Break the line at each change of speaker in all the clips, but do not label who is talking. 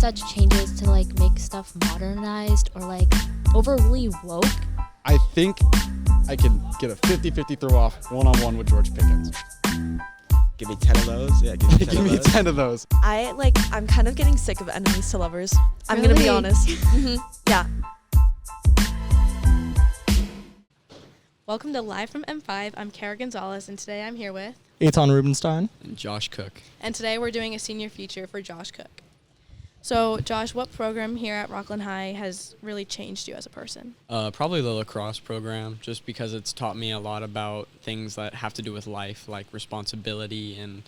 such changes to like make stuff modernized or like overly woke?
I think I can get a 50-50 throw off one-on-one with George Pickens.
Give me 10 of those. Yeah, give me 10
Give
of
me
those.
10 of those.
I'm kind of getting sick of enemies to lovers. I'm gonna be
Really?
honest. Yeah.
Welcome to Live from M5. I'm Cara Gonzales, and today I'm here with...
Eitan Rubinstein.
And Josh Cooke.
And today we're doing a senior feature for Josh Cooke. So, Josh, what program here at Rockland High has really changed you as a person?
Probably the lacrosse program, just because it's taught me a lot about things that have to do with life, like responsibility and,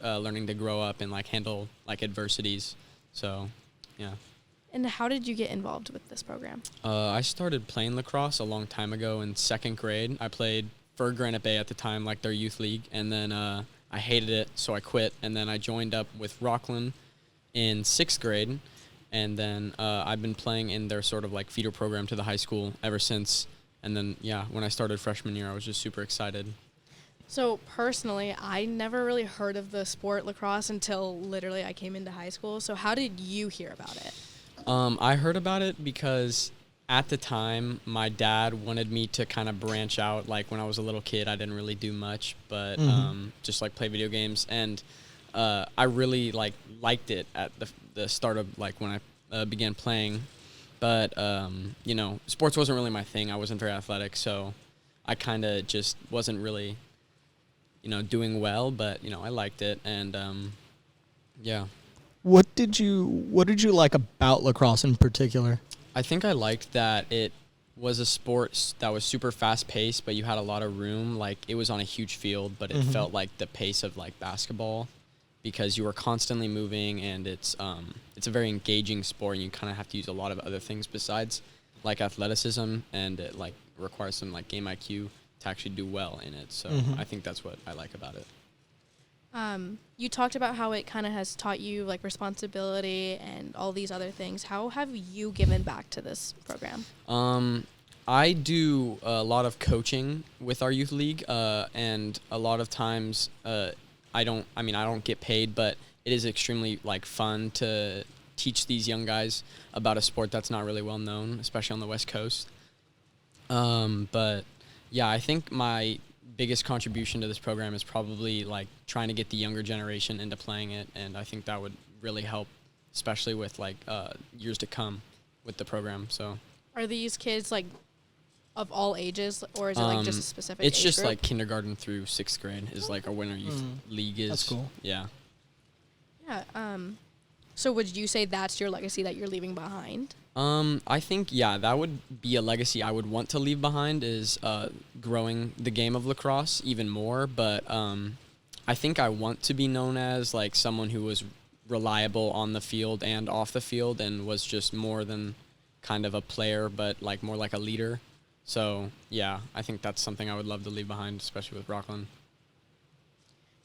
learning to grow up and, handle, adversities. So, yeah.
And how did you get involved with this program?
I started playing lacrosse a long time ago in second grade. I played for Granite Bay at the time, their youth league, and then I hated it, so I quit. And then I joined up with Rockland in sixth grade, and then I've been playing in their sort of feeder program to the high school ever since. And then, when I started freshman year, I was just super excited.
So, personally, I never really heard of the sport lacrosse until literally I came into high school. So, how did you hear about it?
I heard about it because at the time, my dad wanted me to kind of branch out. When I was a little kid, I didn't really do much, but just play video games. And I really liked it at the start of when I began playing. But, sports wasn't really my thing. I wasn't very athletic, so I kind of just wasn't really, doing well. But, I liked it, and, yeah.
What did you like about lacrosse in particular?
I think I liked that it was a sport that was super fast-paced, but you had a lot of room. It was on a huge field, but it felt like the pace of basketball, because you were constantly moving, and it's a very engaging sport, and you kind of have to use a lot of other things besides athleticism, and it requires some game IQ to actually do well in it. So I think that's what I like about it.
You talked about how it kind of has taught you responsibility and all these other things. How have you given back to this program?
I do a lot of coaching with our youth league, and a lot of times I don't get paid, but it is extremely fun to teach these young guys about a sport that's not really well known, especially on the West Coast. But yeah, I think my biggest contribution to this program is probably trying to get the younger generation into playing it, and I think that would really help, especially with years to come with the program. So
Are these kids of all ages, or is it just a specific
it's
age
just
group?
Kindergarten through sixth grade is our winter youth league is.
That's cool.
Yeah.
Yeah. So would you say that's your legacy that you're leaving behind?
I think, that would be a legacy I would want to leave behind, is growing the game of lacrosse even more. But I think I want to be known as someone who was reliable on the field and off the field, and was just more than kind of a player, but more like a leader. So yeah, I think that's something I would love to leave behind, especially with Rockland.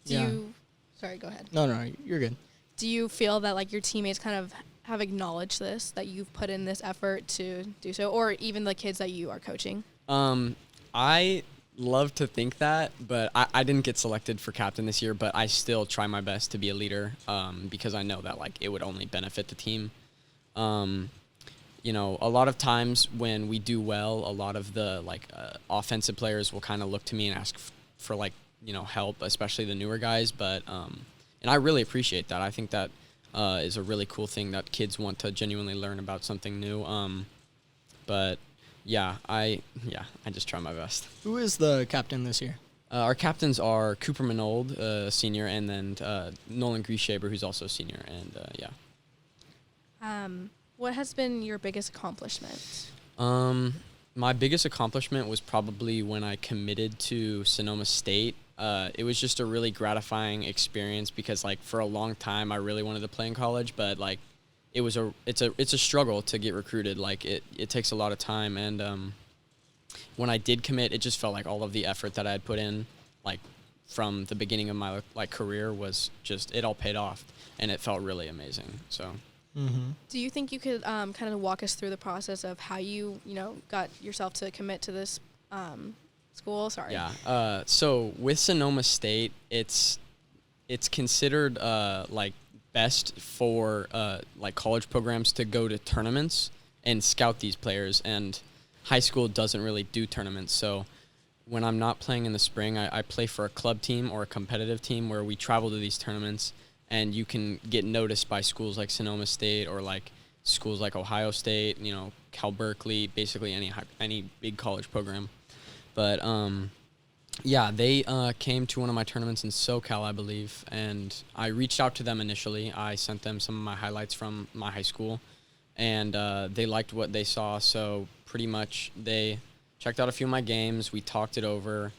Sorry, go ahead.
No, you're good.
Do you feel that your teammates kind of have acknowledged this, that you've put in this effort to do so, or even the kids that you are coaching?
I love to think that, but I didn't get selected for captain this year, but I still try my best to be a leader, because I know that it would only benefit the team. A lot of times when we do well, a lot of the offensive players will kind of look to me and ask for help, especially the newer guys, but and I really appreciate that. I think that is a really cool thing, that kids want to genuinely learn about something new. But I just try my best.
Who is the captain this year?
Our captains are Cooper Minold, senior, and then Nolan Grieshaber, who's also senior, and
What has been your biggest accomplishment?
My biggest accomplishment was probably when I committed to Sonoma State. It was just a really gratifying experience, because for a long time I really wanted to play in college, but it's a struggle to get recruited. It takes a lot of time, and when I did commit, it just felt like all of the effort that I had put in from the beginning of my career was just, it all paid off, and it felt really amazing. So
Do you think you could kind of walk us through the process of how you got yourself to commit to this school? Sorry.
Yeah. So with Sonoma State, it's considered best for like college programs to go to tournaments and scout these players, and high school doesn't really do tournaments. So when I'm not playing in the spring, I play for a club team or a competitive team where we travel to these tournaments, and you can get noticed by schools like Sonoma State or like schools like Ohio State, you know, Cal Berkeley, basically any big college program. But yeah, they came to one of my tournaments in SoCal, I believe, and I reached out to them initially. I sent them some of my highlights from my high school, and they liked what they saw, so pretty much they checked out a few of my games. We talked it over.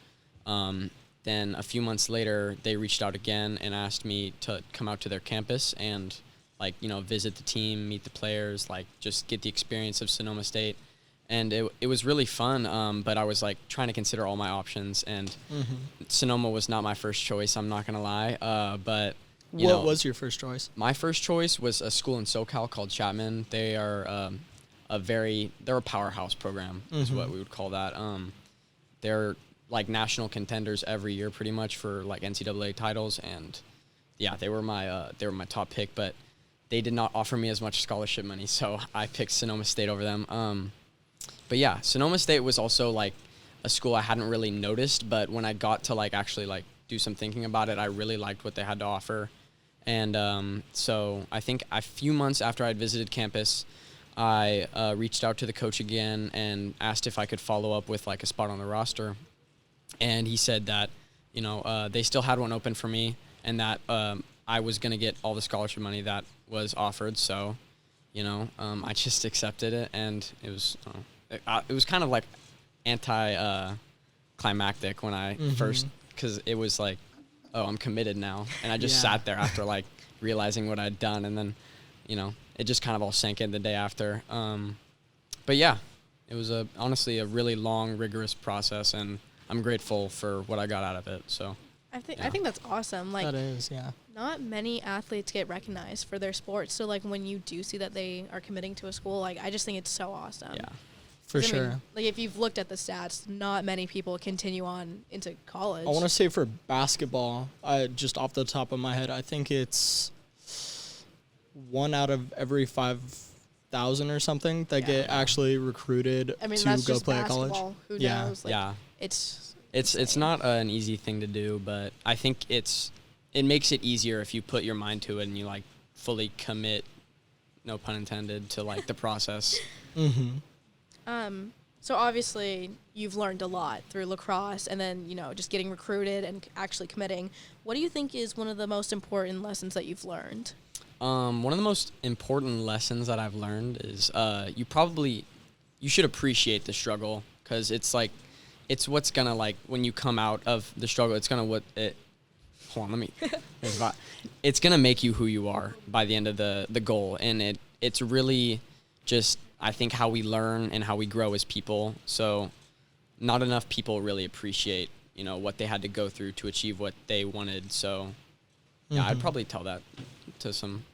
Then a few months later, they reached out again and asked me to come out to their campus and, like, you know, visit the team, meet the players, like, just get the experience of Sonoma State. And it was really fun, but I was, like, trying to consider all my options, and Sonoma was not my first choice, I'm not going to lie. But, you know,
What was your first choice?
my first choice was a school in SoCal called Chapman. They are they're a powerhouse program, is what we would call that. They're like national contenders every year pretty much for like NCAA titles, and yeah, they were my top pick, but they did not offer me as much scholarship money, so I picked Sonoma State over them. But yeah, Sonoma State was also like a school I hadn't really noticed, but when I got to like actually like do some thinking about it, I really liked what they had to offer. And so I think a few months after I'd visited campus, I reached out to the coach again and asked if I could follow up with like a spot on the roster. And he said that, you know, they still had one open for me, and that I was going to get all the scholarship money that was offered. So, you know, I just accepted it, and it was kind of like anti-climactic when I first, because it was like, oh, I'm committed now. And I just sat there after like realizing what I'd done, and then, you know, it just kind of all sank in the day after. But yeah, it was honestly a really long, rigorous process, and I'm grateful for what I got out of it. So
I think that's awesome. Like,
That is, yeah.
not many athletes get recognized for their sports. So like when you do see that they are committing to a school, like I just think it's so awesome.
yeah.
For
'Cause, I
sure.
mean, like if you've looked at the stats, not many people continue on into college.
I want to say for basketball, just off the top of my head, I think it's 1 out of every 5,000 or something that get actually recruited
I mean,
to
that's
go
just
play at college.
basketball. Who
Yeah.
knows? Like,
Yeah.
It's
It's not an easy thing to do, but I think it makes it easier if you put your mind to it and you like fully commit, no pun intended, to like the process.
So obviously you've learned a lot through lacrosse, and then, you know, just getting recruited and actually committing. What do you think is one of the most important lessons that you've learned?
One of the most important lessons that I've learned is you should appreciate the struggle, because it's like, it's what's gonna, like, when you come out of the struggle, it's gonna it's gonna make you who you are by the end of the goal. And it's really just, I think, how we learn and how we grow as people. So not enough people really appreciate, you know, what they had to go through to achieve what they wanted. So yeah, I'd probably tell that to some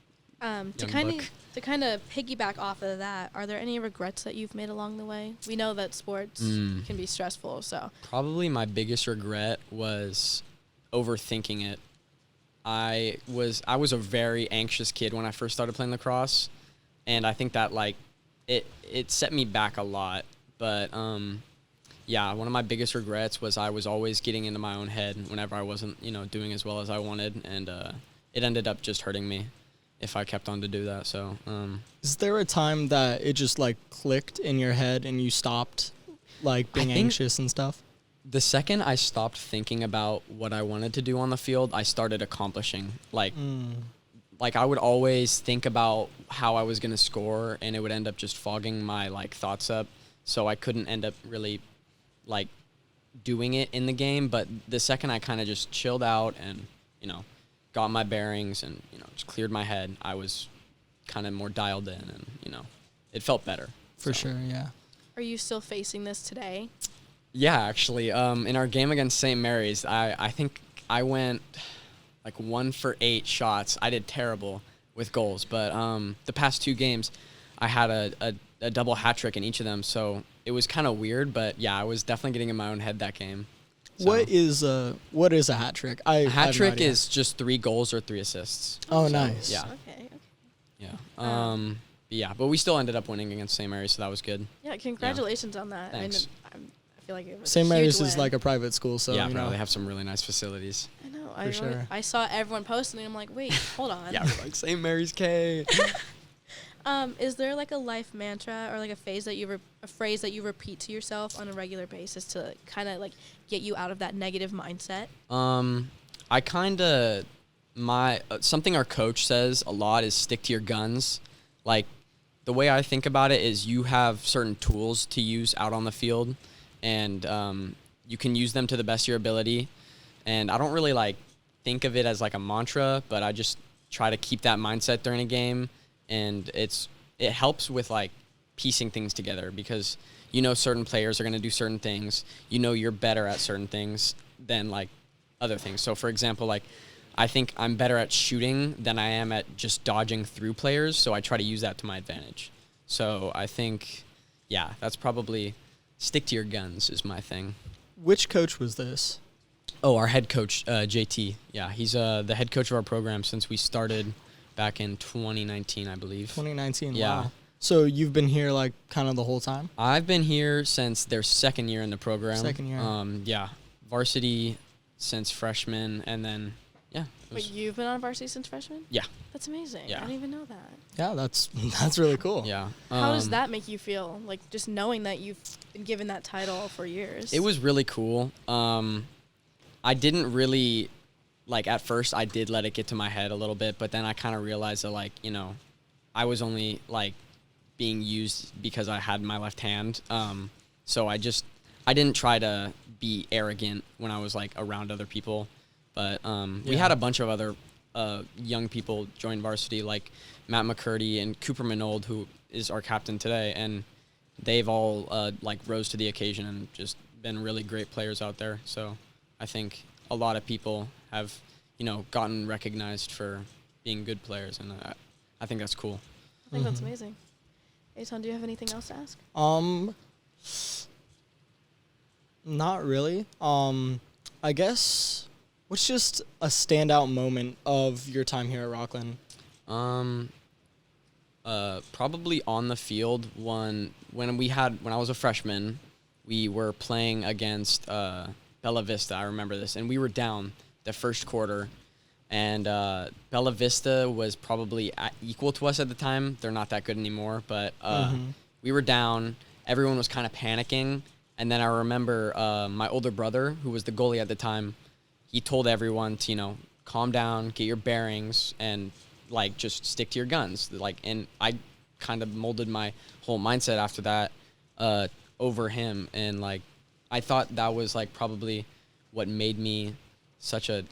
To
young buck.
kind of piggyback off of that, are there any regrets that you've made along the way? We know that sports can be stressful, so
Probably my biggest regret was overthinking it. I was a very anxious kid when I first started playing lacrosse, and I think that like it set me back a lot. But yeah, one of my biggest regrets was I was always getting into my own head whenever I wasn't, you know, doing as well as I wanted, and it ended up just hurting me if I kept on to do that. So
Is there a time that it just like clicked in your head and you stopped like being
think-
anxious and stuff?
the second I stopped thinking about what I wanted to do on the field, I started accomplishing. Like I would always think about how I was going to score, and it would end up just fogging my like thoughts up. So I couldn't end up really like doing it in the game. But the second I kind of just chilled out and, you know, got my bearings and, you know, just cleared my head, I was kind of more dialed in, and, you know, it felt better.
For
So,
sure, yeah.
are you still facing this today?
Yeah, actually, in our game against St. Mary's, I think I went like 1 for 8 shots. I did terrible with goals, but the past 2 games, I had a double hat trick in each of them, so it was kind of weird. But yeah, I was definitely getting in my own head that game.
What is a hat trick? I
A hat
have no
trick
idea.
is just 3 goals or 3 assists.
Oh, nice.
Yeah.
Okay.
Yeah. But we still ended up winning against St. Mary's, so that was good.
Yeah. Congratulations on that.
Thanks.
I feel like it was
St.
a
Mary's
huge
is
win.
like a private school, so
yeah,
you
bro,
know.
they have some really nice facilities.
I know.
For sure.
I saw everyone posting, and I'm like, wait, hold on.
Yeah, we're like St. Mary's K.
Is there like a life mantra or like a phrase that you repeat to yourself on a regular basis to kind of like get you out of that negative mindset?
I kind of something our coach says a lot is stick to your guns. Like the way I think about it is you have certain tools to use out on the field, and you can use them to the best of your ability. And I don't really like think of it as like a mantra, but I just try to keep that mindset during a game, and it helps with like piecing things together because you know certain players are going to do certain things. You know you're better at certain things than like other things. So for example, like I think I'm better at shooting than I am at just dodging through players, so I try to use that to my advantage. So I think, yeah, that's probably stick to your guns is my thing.
Which coach was this?
Oh, our head coach, JT. Yeah, he's the head coach of our program since we started back in 2019, I believe.
2019.
Yeah.
Wow. So you've been here like kind of the whole time?
I've been here since their second year in the program.
Second year.
Yeah, varsity since freshman, and then yeah.
Wait, you've been on varsity since freshman?
Yeah.
That's amazing.
Yeah.
I didn't even know that.
Yeah, that's really cool.
Yeah.
How does that make you feel? Like just knowing that you've been given that title for years.
It was really cool. I didn't really, like, at first I did let it get to my head a little bit, but then I kind of realized that, like, you know, I was only, like, being used because I had my left hand. So I didn't try to be arrogant when I was, like, around other people. But we had a bunch of other young people join varsity, like Matt McCurdy and Cooper Minold, who is our captain today, and they've all, like, rose to the occasion and just been really great players out there. So I think a lot of people have, you know, gotten recognized for being good players, and I think that's cool.
I think that's amazing. Eitan, do you have anything else to ask?
Not really. I guess what's just a standout moment of your time here at Rockland?
Probably on the field when I was a freshman, we were playing against Bella Vista. I remember this, and we were down the first quarter, and Bella Vista was probably equal to us at the time. They're not that good anymore, but we were down. Everyone was kind of panicking, and then I remember my older brother, who was the goalie at the time, he told everyone to, you know, calm down, get your bearings, and like just stick to your guns. Like, and I kind of molded my whole mindset after that over him, and like I thought that was like probably what made me such a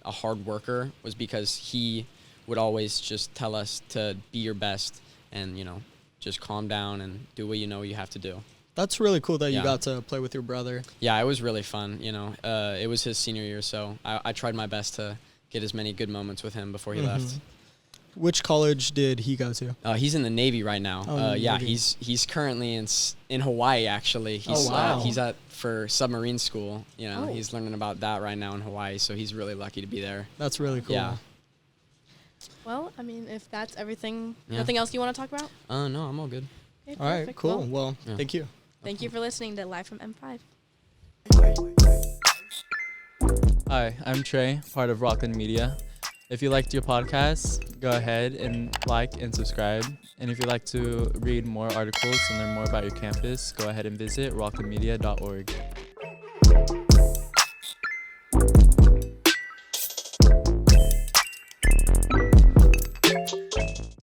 hard worker, was because he would always just tell us to be your best and, you know, just calm down and do what you know you have to do.
That's really cool that you
Yeah.
got to play with your brother.
Yeah, it was really fun. You know, it was his senior year, so I tried my best to get as many good moments with him before he left.
Which college did he go to?
He's in the Navy right now.
Oh, in the
yeah,
Navy.
he's currently in Hawaii, actually. He's,
wow.
He's for submarine school. You know,
Oh.
he's learning about that right now in Hawaii, so he's really lucky to be there.
That's really cool.
Yeah.
Well, I mean, if that's everything,
Yeah.
nothing else you want to talk about?
No, I'm all good.
Okay,
All right,
perfect.
cool.
Well,
Well,
Yeah.
thank you.
thank you for listening to Live from M5.
Hi, I'm Trey, part of Rockland Media. If you liked your podcast, go ahead and like and subscribe. And if you'd like to read more articles and learn more about your campus, go ahead and visit rocklandmedia.org.